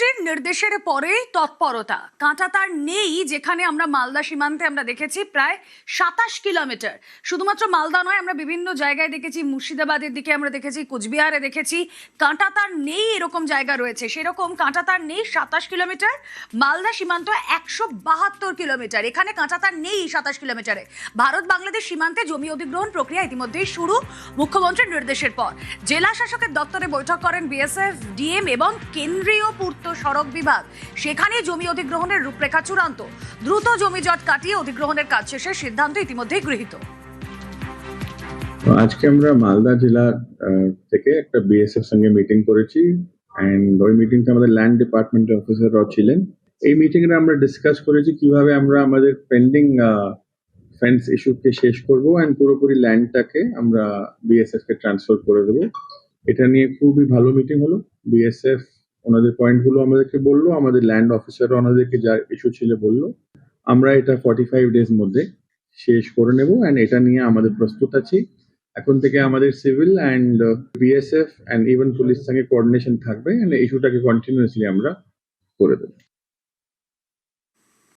মুখ্যমন্ত্রীর নির্দেশের পরেই তৎপরতা, কাঁটাতার নেই। যেখানে আমরা মালদা সীমান্তে আমরা দেখেছি প্রায় 27 কিলোমিটার, শুধুমাত্র মালদা নয়, আমরা বিভিন্ন জায়গায় দেখেছি, মুর্শিদাবাদের দিকে আমরা দেখেছি, কোচবিহারে দেখেছি, কাঁটাতার নেই এরকম জায়গা রয়েছে। সেরকম কাঁটাতার নেই 27 কিলোমিটার, মালদা সীমান্ত 172 কিলোমিটার, এখানে কাঁটাতার নেই 27 কিলোমিটারে। ভারত বাংলাদেশ সীমান্তে জমি অধিগ্রহণ প্রক্রিয়া ইতিমধ্যেই শুরু। মুখ্যমন্ত্রীর নির্দেশের পর জেলা শাসকের দপ্তরে বৈঠক করেন বিএসএফ, ডিএম এবং কেন্দ্রীয় পূর্ত সড়ক বিভাগ। সেখানে জমি অধিগ্রহণের রূপরেখা চূড়ান্ত। দ্রুত জমি জট কাটিয়ে অধিগ্রহণের কাজ শেষের সিদ্ধান্ত ইতিমধ্যেই গৃহীত। আজকে আমরা মালদা জেলা থেকে একটা বিএসএফ সঙ্গে মিটিং করেছি, এন্ড ওই মিটিংতে আমাদের ল্যান্ড ডিপার্টমেন্টের অফিসাররাও ছিলেন। এই মিটিং এ আমরা ডিসকাস করেছি কিভাবে আমরা আমাদের পেন্ডিং ফেন্স ইস্যুকে শেষ করব এন্ড পুরোপুরি ল্যান্ডটাকে আমরা বিএসএফ কে ট্রান্সফার করে দেবো। এটা নিয়ে খুবই ভালো মিটিং হলো। বিএসএফ ওনাদের পয়েন্টগুলো আমাদেরকে বললো, আমাদের ল্যান্ড অফিসারও ওনাদেরকে যা ইস্যু ছিল বললো। আমরা এটা 45 ডেজ মধ্যে শেষ করে নেব এন্ড এটা নিয়ে আমাদের প্রস্তুত আছি। এখন থেকে আমাদের civil and BSF and even police সঙ্গে কোঅর্ডিনেশন থাকবে এন্ড ইস্যুটাকে কন্টিনিউয়াসলি আমরা করে দেবো।